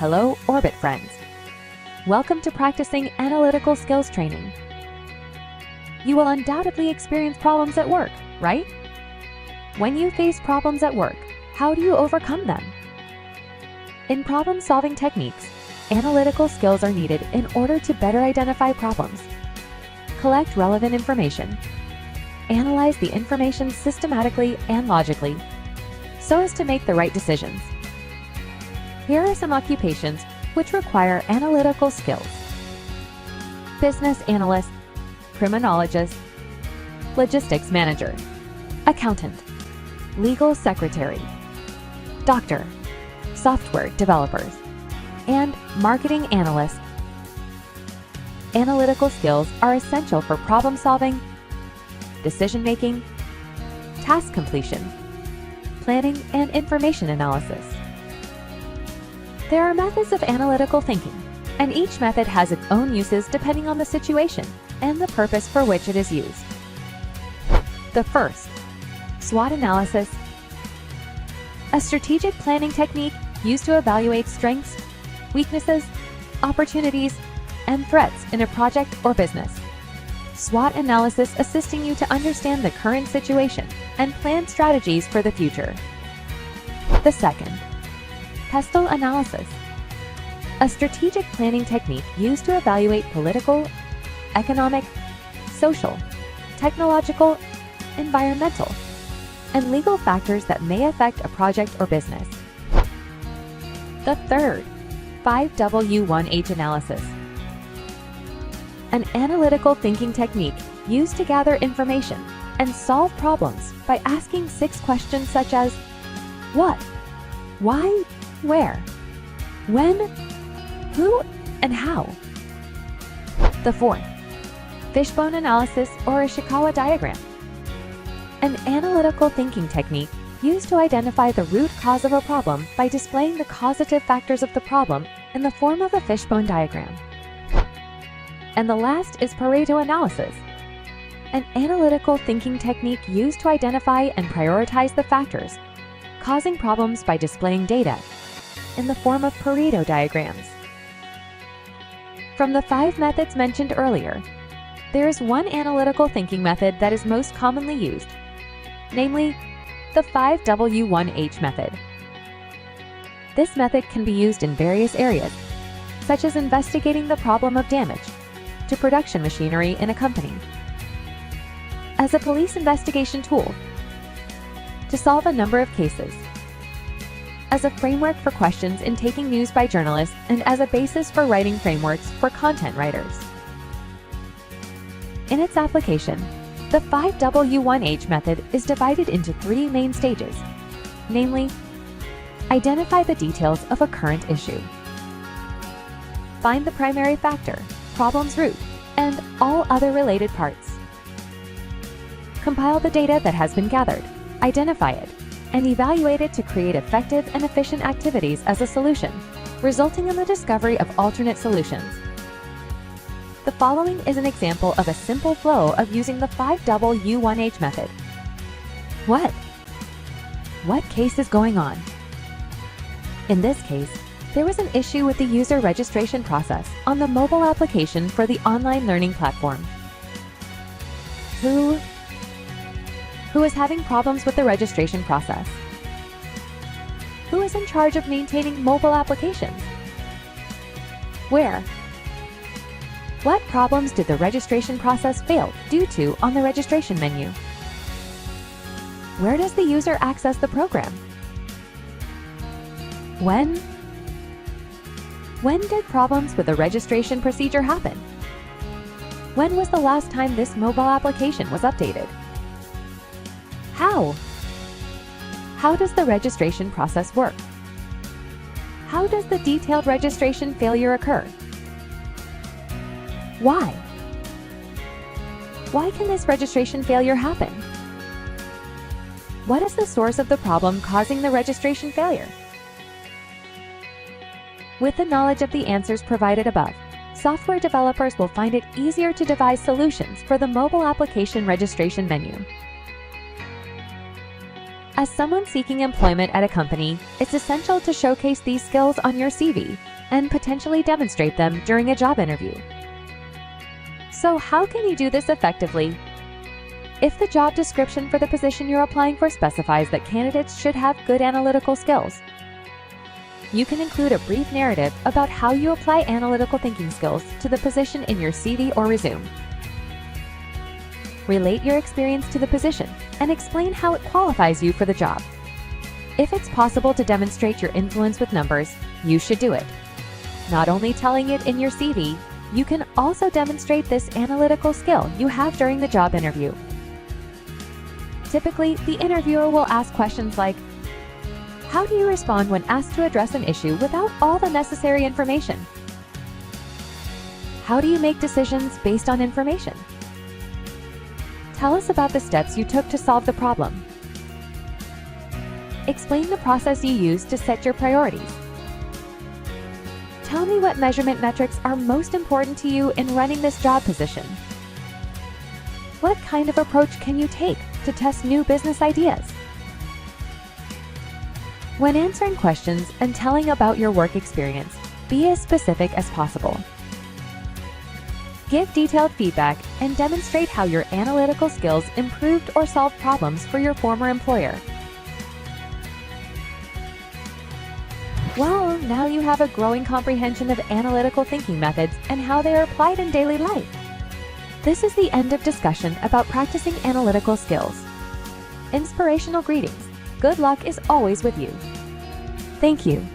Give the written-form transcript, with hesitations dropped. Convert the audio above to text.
Hello, Orbit friends. Welcome to practicing analytical skills training. You will undoubtedly experience problems at work, right? When you face problems at work, how do you overcome them? In problem-solving techniques, analytical skills are needed in order to better identify problems, collect relevant information, analyze the information systematically and logically, so as to make the right decisions. Here are some occupations which require analytical skills: business analyst, criminologist, logistics manager, accountant, legal secretary, doctor, software developers, and marketing analyst. Analytical skills are essential for problem-solving, decision-making, task completion, planning, and information analysis. There are methods of analytical thinking, and each method has its own uses depending on the situation and the purpose for which it is used. The first, SWOT analysis, a strategic planning technique used to evaluate strengths, weaknesses, opportunities, and threats in a project or business. SWOT analysis assisting you to understand the current situation and plan strategies for the future. The second, pestle analysis, a strategic planning technique used to evaluate political, economic, social, technological, environmental, and legal factors that may affect a project or business. The third, 5W1H analysis, an analytical thinking technique used to gather information and solve problems by asking 6 questions such as what, why, where, when, who, and how. The fourth, fishbone analysis or Ishikawa diagram, an analytical thinking technique used to identify the root cause of a problem by displaying the causative factors of the problem in the form of a fishbone diagram. And the last is Pareto analysis, an analytical thinking technique used to identify and prioritize the factors causing problems by displaying data in the form of Pareto diagrams. From the 5 methods mentioned earlier, there is one analytical thinking method that is most commonly used, namely the 5W1H method. This method can be used in various areas, such as investigating the problem of damage to production machinery in a company, as a police investigation tool, to solve a number of cases, as a framework for questions in taking news by journalists, and as a basis for writing frameworks for content writers. In its application, the 5W1H method is divided into 3 main stages, namely, identify the details of a current issue, find the primary factor, problem's root, and all other related parts, compile the data that has been gathered, identify it, and evaluate it to create effective and efficient activities as a solution, resulting in the discovery of alternate solutions. The following is an example of a simple flow of using the 5W1H method. What? What case is going on? In this case, there was an issue with the user registration process on the mobile application for the online learning platform. Who is having problems with the registration process? Who is in charge of maintaining mobile applications? Where? What problems did the registration process fail due to on the registration menu? Where does the user access the program? When? When did problems with the registration procedure happen? When was the last time this mobile application was updated? How? How does the registration process work? How does the detailed registration failure occur? Why? Why can this registration failure happen? What is the source of the problem causing the registration failure? With the knowledge of the answers provided above, software developers will find it easier to devise solutions for the mobile application registration menu. As someone seeking employment at a company, it's essential to showcase these skills on your CV and potentially demonstrate them during a job interview. So how can you do this effectively? If the job description for the position you're applying for specifies that candidates should have good analytical skills, you can include a brief narrative about how you apply analytical thinking skills to the position in your CV or resume. Relate your experience to the position and explain how it qualifies you for the job. If it's possible to demonstrate your influence with numbers, you should do it. Not only telling it in your CV, you can also demonstrate this analytical skill you have during the job interview. Typically, the interviewer will ask questions like, how do you respond when asked to address an issue without all the necessary information? How do you make decisions based on information? Tell us about the steps you took to solve the problem. Explain the process you used to set your priorities. Tell me what measurement metrics are most important to you in running this job position. What kind of approach can you take to test new business ideas? When answering questions and telling about your work experience, be as specific as possible. Give detailed feedback and demonstrate how your analytical skills improved or solved problems for your former employer. Well, now you have a growing comprehension of analytical thinking methods and how they are applied in daily life. This is the end of discussion about practicing analytical skills. Inspirational greetings. Good luck is always with you. Thank you.